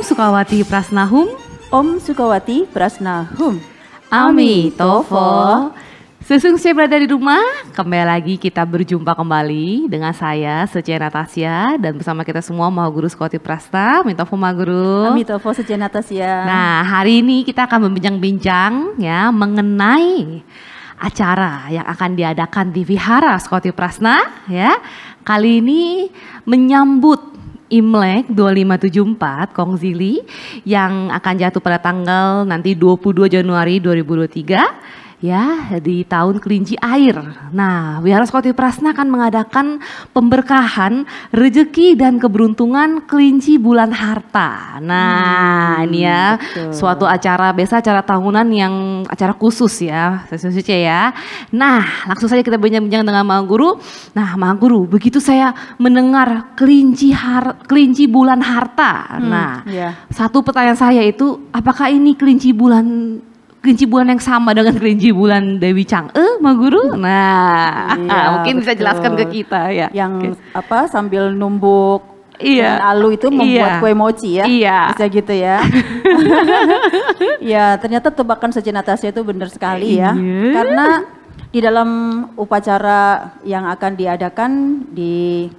Sukawati Prasnahum. Om Sukawati Prasnahum. Ami Tofo. Sesungguhnya berada di rumah, kembali lagi kita berjumpa kembali dengan saya, Suci Natasya, dan bersama kita semua Maha Guru Sukawati Prasna, Mintofo Maha Guru. Ami Tofo Suci Natasya. Nah, hari ini kita akan berbincang-bincang ya mengenai acara yang akan diadakan di Vihara Sukawati Prasna ya. Kali ini menyambut Imlek 2574 Kongzili yang akan jatuh pada tanggal nanti 22 Januari 2023 ya, di tahun kelinci air. Nah, Vihara Sukawati Prasna akan mengadakan pemberkahan rezeki dan keberuntungan kelinci bulan harta. Nah, ini ya betul. Suatu acara, biasa acara tahunan yang acara khusus ya, sesuai ya. Nah, langsung saja kita bincang-bincang dengan Maha Guru. Nah, Maha Guru, begitu saya mendengar kelinci bulan harta. Nah, satu pertanyaan saya itu, apakah ini kelinci bulan yang sama dengan kelinci bulan Dewi Chang'e, Maha Guru? Nah, mungkin bisa jelaskan ke kita ya. Yang sambil numbuk dengan alu itu membuat kue mochi ya. Bisa gitu ya. Ya, ternyata tebakan Suci Natasya itu benar sekali ya. Karena di dalam upacara yang akan diadakan di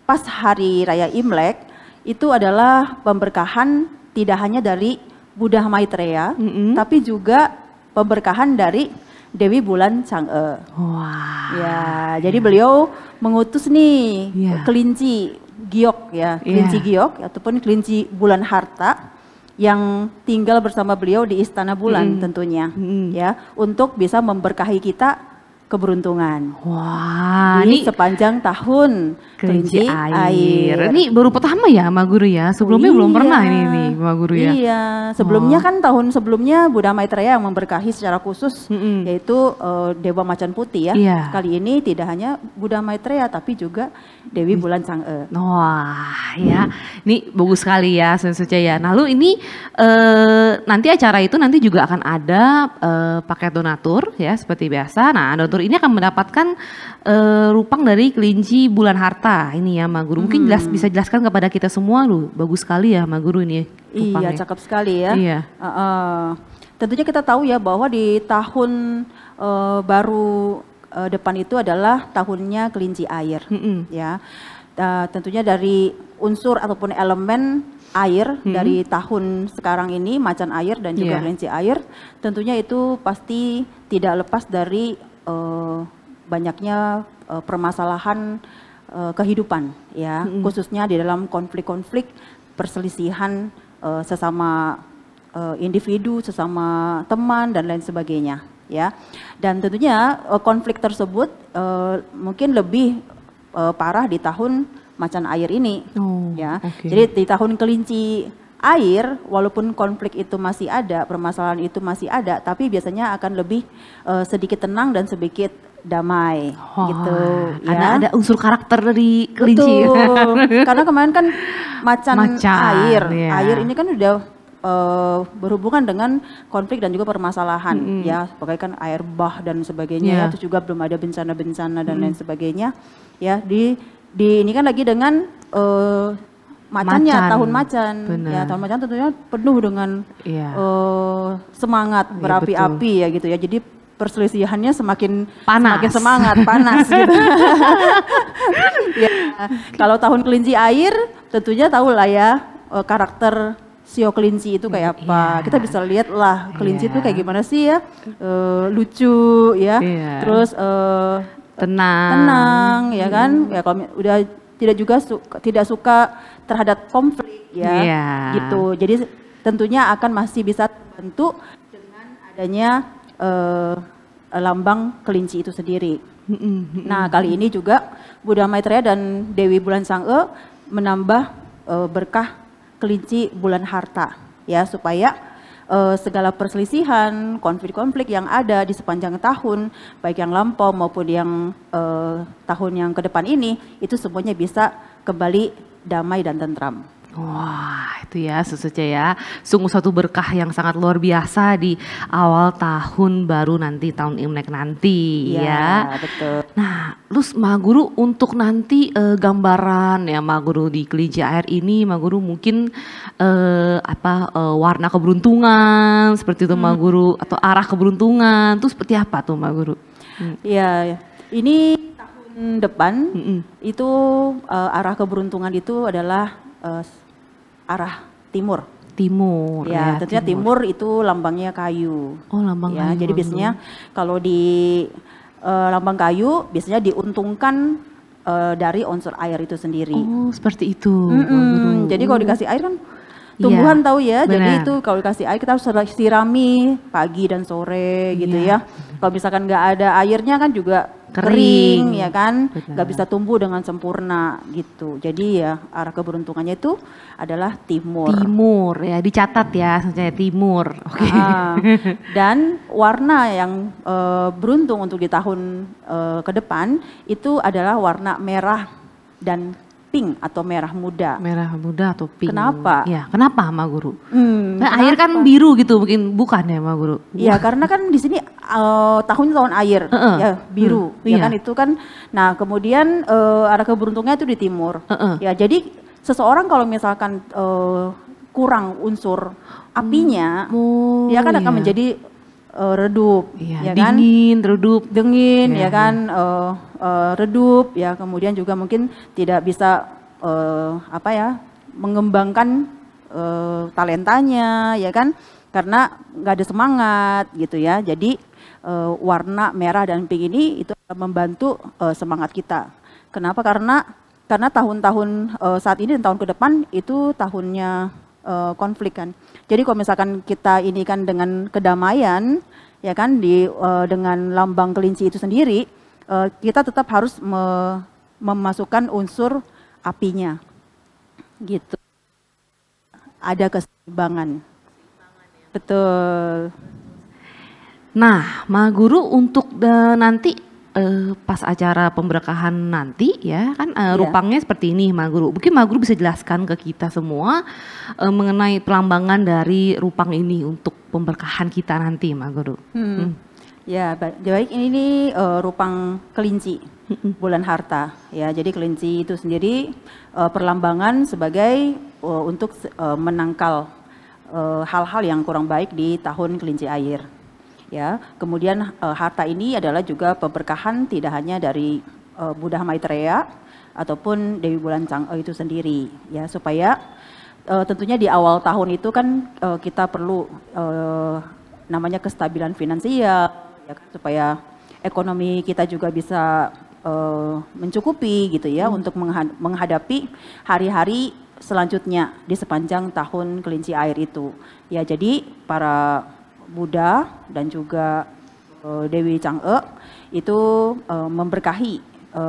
pas hari raya Imlek itu adalah pemberkahan tidak hanya dari Buddha Maitreya, tapi juga pemberkahan dari Dewi Bulan Chang'e. Wah. Ya, jadi beliau mengutus nih kelinci giok ya, kelinci giok ataupun kelinci bulan harta yang tinggal bersama beliau di Istana Bulan tentunya, ya, untuk bisa memberkahi kita keberuntungan. Wah, ini sepanjang tahun kelinci air. Ini baru pertama ya, Maha Guru ya. Sebelumnya belum pernah ini, Maha Guru ya. Iya, sebelumnya kan tahun sebelumnya Buddha Maitreya yang memberkahi secara khusus, yaitu Dewa Macan Putih ya. Kali ini tidak hanya Buddha Maitreya tapi juga Dewi Bulan Chang'e. Wah, ya. Ini bagus sekali ya, Suci ya. Lalu ini nanti acara itu nanti juga akan ada paket donatur ya, seperti biasa. Nah, donatur ini akan mendapatkan rupang dari kelinci bulan harta ini ya, Maha Guru. Mungkin bisa jelaskan kepada kita semua loh. Bagus sekali ya, Maha Guru ini. Rupangnya. Iya, cakep sekali ya. Iya. Tentunya kita tahu ya bahwa di tahun baru depan itu adalah tahunnya kelinci air. Ya, tentunya dari unsur ataupun elemen air dari tahun sekarang ini, macan air dan juga kelinci air, tentunya itu pasti tidak lepas dari banyaknya permasalahan kehidupan ya, khususnya di dalam konflik-konflik perselisihan sesama individu, sesama teman dan lain sebagainya ya. Dan tentunya konflik tersebut mungkin lebih parah di tahun macan air ini ya. Jadi di tahun kelinci air, walaupun konflik itu masih ada, permasalahan itu masih ada, tapi biasanya akan lebih sedikit tenang dan sedikit damai gitu. Karena ada unsur karakter dari kelinci. Betul. Karena kemarin kan macan air ini kan udah berhubungan dengan konflik dan juga permasalahan ya, sebagai kan air bah dan sebagainya, terus juga belum ada bencana-bencana dan lain sebagainya ya. Ini kan lagi dengan tahun macan. Ya, tahun macan tentunya penuh dengan semangat berapi-api ya gitu ya. Jadi perselisihannya semakin semangat, panas gitu. Ya, kalau tahun kelinci air tentunya tahu lah ya karakter sio kelinci itu kayak apa. Kita bisa lihat lah kelinci itu kayak gimana sih ya. Lucu ya. Terus tenang ya kan. Ya kalau udah tidak suka terhadap konflik ya, gitu. Jadi tentunya akan masih bisa terbentuk dengan adanya lambang kelinci itu sendiri. Nah, kali ini juga Buddha Maitreya dan Dewi Bulan Chang'e menambah berkah kelinci bulan harta ya, supaya segala perselisihan, konflik-konflik yang ada di sepanjang tahun, baik yang lampau maupun yang tahun yang ke depan ini, itu semuanya bisa kembali damai dan tentram. Wah, itu ya Susuce ya, sungguh suatu berkah yang sangat luar biasa di awal tahun baru nanti, tahun Imlek nanti ya. Betul. Nah, terus Ma Guru untuk nanti gambaran ya Ma Guru di kelinci air ini, Ma Guru mungkin warna keberuntungan seperti itu Ma Guru, atau arah keberuntungan itu seperti apa tuh Ma Guru? Iya, ini tahun depan itu arah keberuntungan itu adalah arah timur. Timur Ya, tentunya timur itu lambangnya kayu. Oh, lambang ya, kayu. jadi biasanya kalau di lambang kayu biasanya diuntungkan dari unsur air itu sendiri. Oh, seperti itu. Jadi kalau dikasih air kan tumbuhan tahu ya. Benar. Jadi itu kalau dikasih air kita harus sirami pagi dan sore gitu ya. Kalau misalkan nggak ada airnya kan juga kering ya kan, nggak bisa tumbuh dengan sempurna gitu. Jadi ya arah keberuntungannya itu adalah timur. Timur ya, dicatat ya, sebenarnya timur. Oke. Dan warna yang beruntung untuk di tahun ke depan itu adalah warna merah dan pink atau merah muda. Merah muda atau pink. Kenapa? Ya, kenapa Ma Guru? Kenapa? Air kan biru gitu, mungkin bukan ya Ma Guru? Iya, karena kan di sini tahunnya tahun air, ya biru, ya kan itu kan. Nah, kemudian arah keberuntungannya itu di timur. Ya, jadi seseorang kalau misalkan kurang unsur apinya, dia kan akan menjadi redup, ya kan? Dingin, redup. Dingin, ya kan? Redup, ya kemudian juga mungkin tidak bisa mengembangkan talentanya, ya kan? Karena nggak ada semangat gitu ya. Jadi warna merah dan pink ini itu akan membantu semangat kita. Kenapa? Karena tahun-tahun saat ini dan tahun ke depan itu tahunnya konflik kan. Jadi kalau misalkan kita ini kan dengan kedamaian, ya kan, dengan lambang kelinci itu sendiri, kita tetap harus memasukkan unsur apinya, gitu. Ada keseimbangan. Betul. Nah, Ma Guru untuk nanti pas acara pemberkahan nanti ya kan rupangnya seperti ini Ma Guru. Mungkin Ma Guru bisa jelaskan ke kita semua mengenai pelambangan dari rupang ini untuk pemberkahan kita nanti Ma Guru. Ya, baik, ini rupang kelinci bulan harta ya. Jadi kelinci itu sendiri perlambangan sebagai untuk menangkal hal-hal yang kurang baik di tahun kelinci air. Ya, kemudian harta ini adalah juga pemberkahan tidak hanya dari Buddha Maitreya ataupun Dewi Bulan Chang'e itu sendiri, ya, supaya tentunya di awal tahun itu kan kita perlu namanya kestabilan finansial, ya, supaya ekonomi kita juga bisa mencukupi gitu ya untuk menghadapi hari-hari selanjutnya di sepanjang tahun kelinci air itu. Ya, jadi para Buddha dan juga Dewi Chang'e itu memberkahi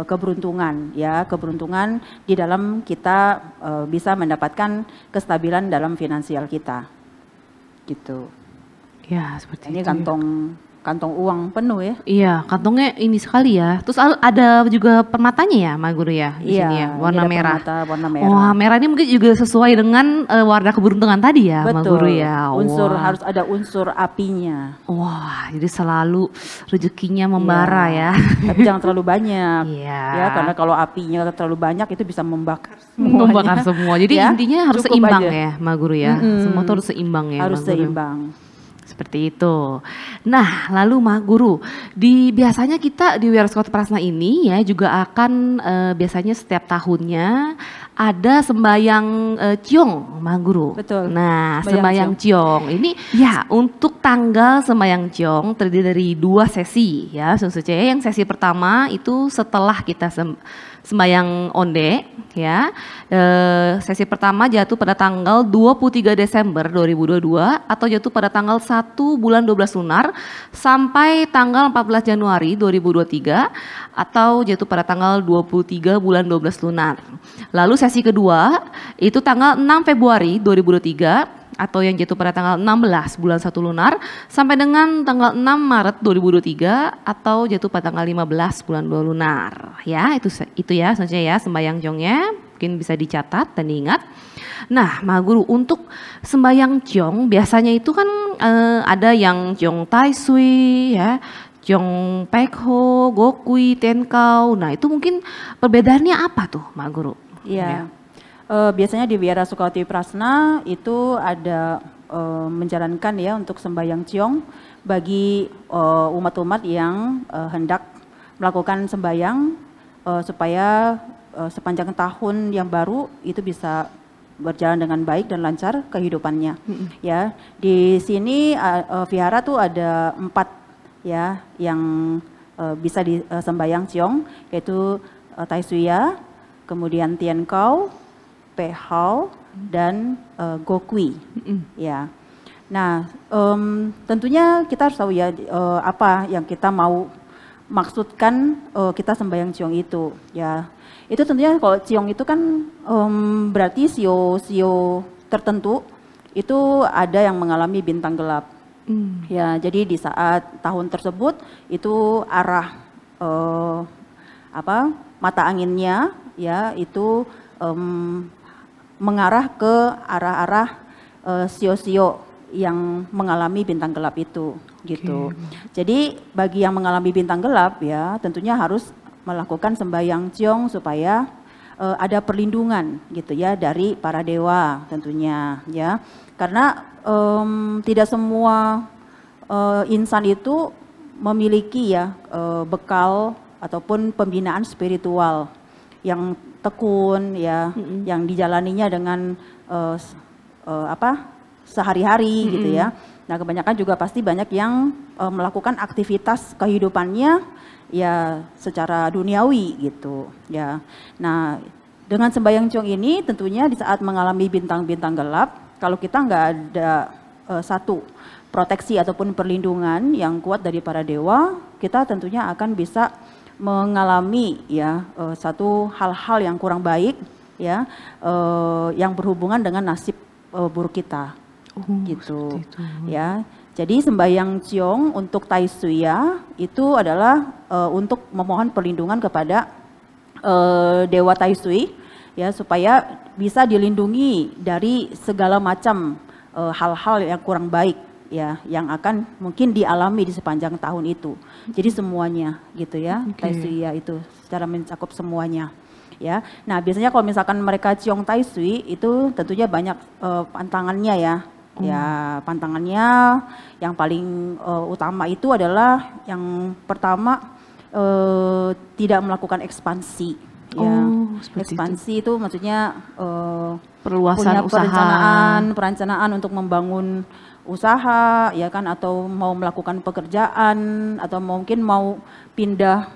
keberuntungan, ya, keberuntungan di dalam kita bisa mendapatkan kestabilan dalam finansial kita, gitu. Ya, seperti ini itu. Kantong uang penuh ya. Iya, kantongnya ini sekali ya. Terus ada juga permatanya ya, Ma Guru ya, di sini ya, warna merah. Warna merah. Wah, merah ini mungkin juga sesuai dengan warna keberuntungan tadi ya, Ma Guru ya. Harus ada unsur apinya. Wah, jadi selalu rezekinya membara ya. Tapi jangan terlalu banyak. Iya. Ya, karena kalau apinya terlalu banyak itu bisa membakar semuanya. Membakar semua. Jadi ya, intinya harus seimbang ya, Ma Guru ya. Semua tuh harus seimbang ya. Harus seimbang. Seperti itu. Nah, lalu Ma Guru, biasanya kita di Wira Skoti Prasna ini ya juga akan biasanya setiap tahunnya ada sembayang Ciong, Ma Guru. Betul. Nah, sembayang Ciong ini ya untuk tanggal sembayang Ciong terdiri dari 2 sesi ya, Susuce. Yang sesi pertama itu setelah kita sembayang onde ya. Sesi pertama jatuh pada tanggal 23 Desember 2022 atau jatuh pada tanggal 1 bulan 12 lunar sampai tanggal 14 Januari 2023 atau jatuh pada tanggal 23 bulan 12 lunar. Lalu sesi kedua itu tanggal 6 Februari 2023 atau yang jatuh pada tanggal 16 bulan 1 lunar sampai dengan tanggal 6 Maret 2023 atau jatuh pada tanggal 15 bulan 2 lunar. Ya, itu ya sebenarnya ya sembayang Ciongnya. mungkin bisa dicatat dan diingat. Nah, Ma Guru, untuk sembahyang Ciong biasanya itu kan ada yang Ciong Tai Sui ya, Ciong Pek Ho, Gokui, Tenkau. Nah, itu mungkin perbedaannya apa tuh, Ma Guru? Iya. Biasanya di Wihara Sukawati Prasna itu ada menjalankan ya untuk sembahyang Ciong bagi umat-umat yang hendak melakukan sembahyang supaya sepanjang tahun yang baru itu bisa berjalan dengan baik dan lancar kehidupannya. Ya, di sini vihara tuh ada 4 ya yang bisa disembahyang Ciong, yaitu Tai Suya, kemudian Tien Kau, Pe Hao, dan Gokui. Ya. Nah, tentunya kita harus tahu ya apa yang kita mau maksudkan kita sembahyang Ciong itu ya. Itu tentunya kalau Ciong itu kan berarti sio tertentu itu ada yang mengalami bintang gelap. Ya, jadi di saat tahun tersebut itu arah mata anginnya ya itu mengarah ke arah-arah sio-sio yang mengalami bintang gelap itu gitu. Jadi bagi yang mengalami bintang gelap ya tentunya harus melakukan sembahyang Ciong supaya ada perlindungan gitu ya dari para dewa tentunya ya. Karena tidak semua insan itu memiliki ya bekal ataupun pembinaan spiritual yang tekun ya, yang dijalaninya dengan sehari-hari gitu ya. Nah, kebanyakan juga pasti banyak yang melakukan aktivitas kehidupannya ya secara duniawi gitu ya. Nah, dengan sembahyang Ciong ini tentunya di saat mengalami bintang-bintang gelap, kalau kita nggak ada satu proteksi ataupun perlindungan yang kuat dari para dewa, kita tentunya akan bisa mengalami ya satu hal-hal yang kurang baik ya yang berhubungan dengan nasib buruk kita. Gitu ya. Jadi sembahyang Ciong untuk Tai Suya itu adalah untuk memohon perlindungan kepada dewa Tai Sui ya supaya bisa dilindungi dari segala macam hal-hal yang kurang baik ya yang akan mungkin dialami di sepanjang tahun itu. Jadi semuanya gitu ya. Tai Suya itu secara mencakup semuanya. Ya. Nah, biasanya kalau misalkan mereka Ciong Tai Sui itu tentunya banyak pantangannya ya. Ya, pantangannya yang paling utama itu adalah yang pertama tidak melakukan ekspansi. Ya, ekspansi itu maksudnya perluasan punya perencanaan untuk membangun usaha, ya kan, atau mau melakukan pekerjaan, atau mungkin mau pindah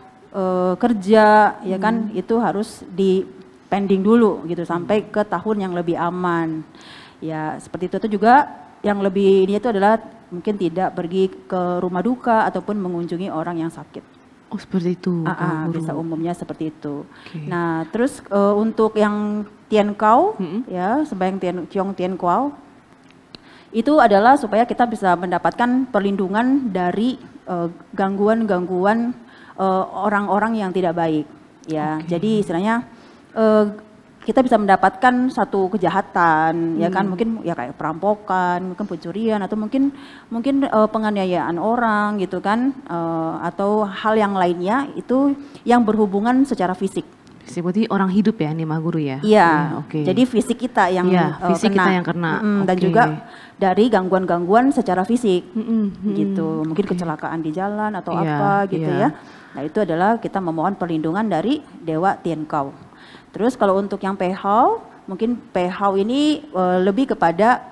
kerja, ya kan, itu harus di pending dulu gitu sampai ke tahun yang lebih aman. Ya, seperti itu juga yang lebih ini itu adalah mungkin tidak pergi ke rumah duka ataupun mengunjungi orang yang sakit. Oh, seperti itu. Bisa umumnya seperti itu. Nah, terus untuk yang Tien Kau, ya, sembahyang Ciong Tien Kau, itu adalah supaya kita bisa mendapatkan perlindungan dari gangguan-gangguan orang-orang yang tidak baik. Ya, jadi istilahnya kita bisa mendapatkan satu kejahatan, ya kan, mungkin ya kayak perampokan, mungkin pencurian, atau mungkin penganiayaan orang gitu kan, atau hal yang lainnya itu yang berhubungan secara fisik. Berarti orang hidup ya nih Ma Guru ya? Iya, jadi fisik kita yang kena. Dan juga dari gangguan-gangguan secara fisik, gitu. Mungkin kecelakaan di jalan atau apa gitu ya. Nah, itu adalah kita memohon perlindungan dari Dewa Tien Kau. Terus kalau untuk yang Pe Hao, mungkin Pe Hao ini lebih kepada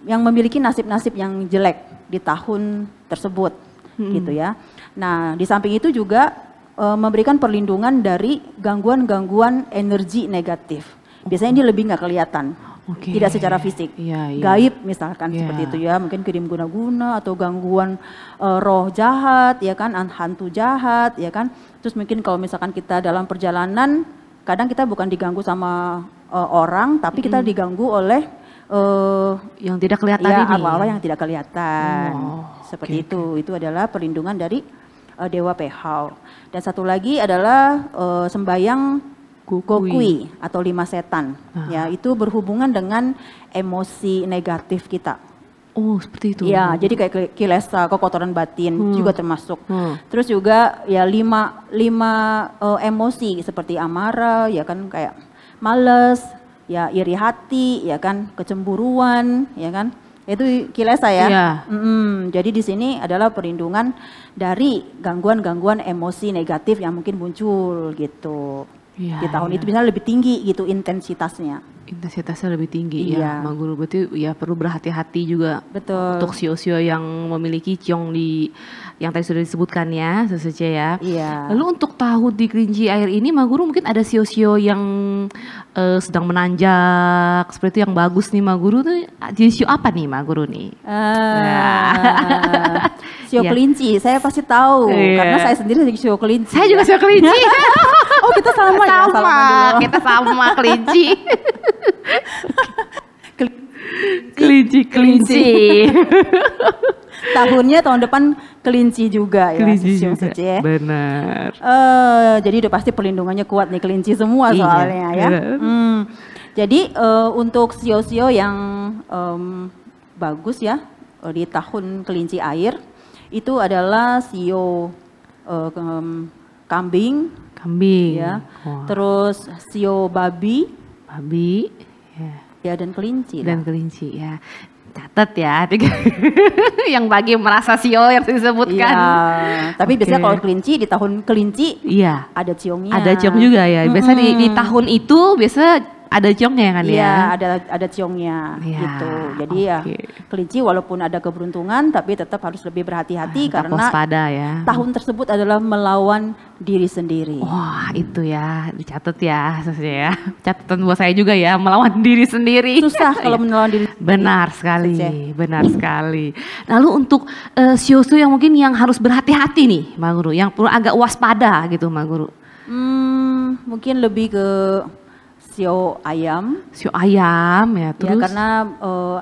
yang memiliki nasib-nasib yang jelek di tahun tersebut, gitu ya. Nah, di samping itu juga memberikan perlindungan dari gangguan-gangguan energi negatif. Biasanya ini lebih nggak kelihatan, tidak secara fisik, gaib misalkan seperti itu ya, mungkin kirim guna-guna atau gangguan roh jahat, ya kan, hantu jahat, ya kan. Terus mungkin kalau misalkan kita dalam perjalanan, kadang kita bukan diganggu sama orang, tapi kita diganggu oleh yang tidak kelihatan ya, ini. Apa-apa yang tidak kelihatan, seperti itu. Itu adalah perlindungan dari Dewa Pe Hao. Dan satu lagi adalah sembahyang Gokui atau 5 setan. Ya, itu berhubungan dengan emosi negatif kita. Oh, seperti itu. Ya, jadi kayak kilesa, kekotoran batin juga termasuk. Terus juga ya 5 emosi seperti amarah, ya kan, kayak males, ya iri hati, ya kan, kecemburuan, ya kan. Itu kilesa ya. Iya. Jadi di sini adalah perlindungan dari gangguan-gangguan emosi negatif yang mungkin muncul gitu. Iya, Di tahun itu misalnya lebih tinggi gitu intensitasnya. Intensitasnya lebih tinggi Iya. ya, Ma Guru. Berarti ya perlu berhati-hati juga. Betul. Untuk sio-sio yang memiliki ciong yang tadi sudah disebutkan ya, Susuce ya. Iya. Lalu untuk tahun di kelinci air ini, Ma Guru, mungkin ada sio-sio yang sedang menanjak, seperti itu yang bagus nih, Ma Guru. Tuh jenis sio apa nih, Ma Guru nih? Sio Iya. kelinci, saya pasti tahu karena saya sendiri jadi sio kelinci. Saya juga sio kelinci. Oh, kita sama ya, Sama, kita sama kelinci. Kelinci. Tahunnya tahun depan kelinci juga ya. Kelinci Sio juga. Suci ya. Benar. Jadi udah pasti perlindungannya kuat nih kelinci semua Iya, soalnya ya. iya. Jadi untuk sio-sio yang bagus ya di tahun kelinci air itu adalah sio kambing ya. Wah. Terus sio babi Ya. ya dan kelinci Dan lah. kelinci ya. Catat ya, yang bagi merasa sio yang disebutkan. Iya, tapi Oke. biasanya kalau kelinci di tahun kelinci Iya. ada ciongnya. Ada ciong juga ya. Biasa di tahun itu biasa ada ciongnya kan Iya, ya. ada ciongnya Iya, gitu. Jadi ya oke. kelinci walaupun ada keberuntungan tapi tetap harus lebih berhati-hati Tetap karena waspada ya. tahun tersebut adalah melawan diri sendiri. Wah, itu ya, dicatat ya, ya. Catatan buat saya juga ya, melawan diri sendiri. Susah kalau melawan diri sendiri. Benar sekali, Suci. benar sekali. Lalu untuk sio-sio yang mungkin yang harus berhati-hati nih, Ma Guru, yang perlu agak waspada gitu, Ma Guru. Mungkin lebih ke sio ayam. Sio ayam ya, Ya terus. karena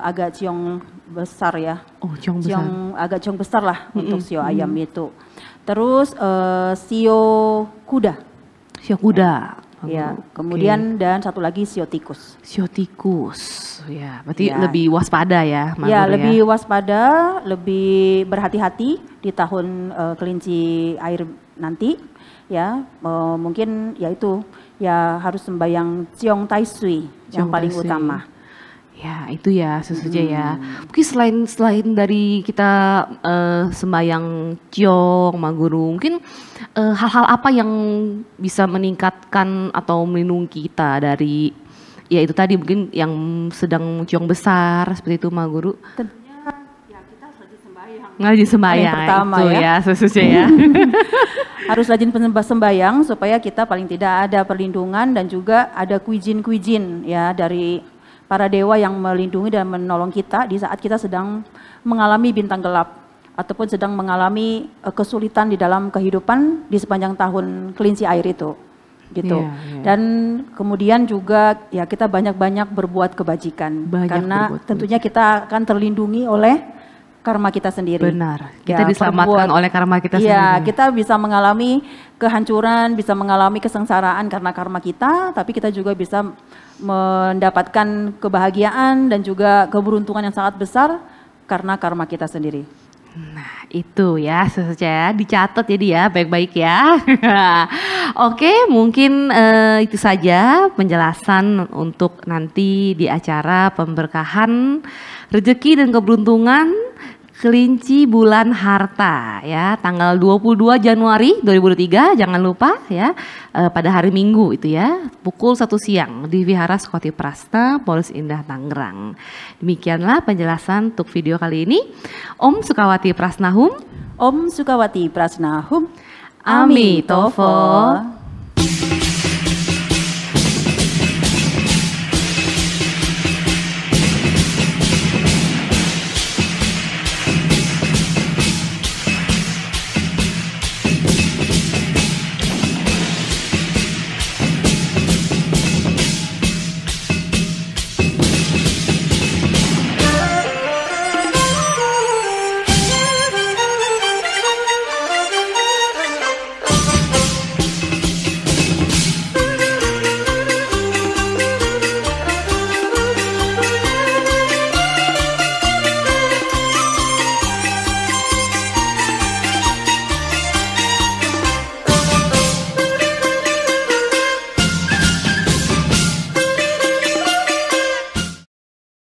agak ciong besar ya. Oh, ciong besar. Agak ciong besar lah untuk sio ayam itu. Terus sio kuda. Sio kuda. Ma Ya, Guru. kemudian dan satu lagi sio tikus. Sio tikus. Ya, berarti Ya. lebih waspada ya, Ma Ya, Guru lebih waspada, lebih berhati-hati di tahun kelinci air nanti. Ya, mungkin ya itu ya harus sembahyang Ciong Tai Sui yang Ciong paling Tai Sui. utama. Ya itu ya Susuce ya. Mungkin selain dari kita sembahyang ciong, Ma Guru, mungkin hal-hal apa yang bisa meningkatkan atau melindungi kita dari ya itu tadi mungkin yang sedang ciong besar seperti itu, Ma Guru. Tentunya ya kita harus rajin sembahyang. Ngaji sembahyang Paling pertama itu ya. ya Susuce ya. Harus rajin sembahyang supaya kita paling tidak ada perlindungan dan juga ada kuijin-kuijin ya dari para dewa yang melindungi dan menolong kita di saat kita sedang mengalami bintang gelap ataupun sedang mengalami kesulitan di dalam kehidupan di sepanjang tahun kelinci air itu gitu. Iya, iya. Dan kemudian juga ya kita banyak-banyak berbuat kebajikan Banyak karena berbuat tentunya kita akan terlindungi oleh karma kita sendiri. Benar. Kita Ya, diselamatkan oleh karma kita Iya, sendiri. kita bisa mengalami kehancuran, bisa mengalami kesengsaraan karena karma kita, tapi kita juga bisa mendapatkan kebahagiaan dan juga keberuntungan yang sangat besar karena karma kita sendiri. Nah itu ya Susuce ya, dicatat jadi ya baik-baik ya. Oke mungkin itu saja penjelasan untuk nanti di acara pemberkahan rezeki dan keberuntungan kelinci bulan harta ya tanggal 22 Januari 2023 jangan lupa ya pada hari Minggu itu ya pukul 1 siang di Vihara Skoti Prasna Polres Indah Tangerang. Demikianlah penjelasan untuk video kali ini. Om Sukawati Prasnahum. Om Sukawati Prasnahum. Ami Tofo.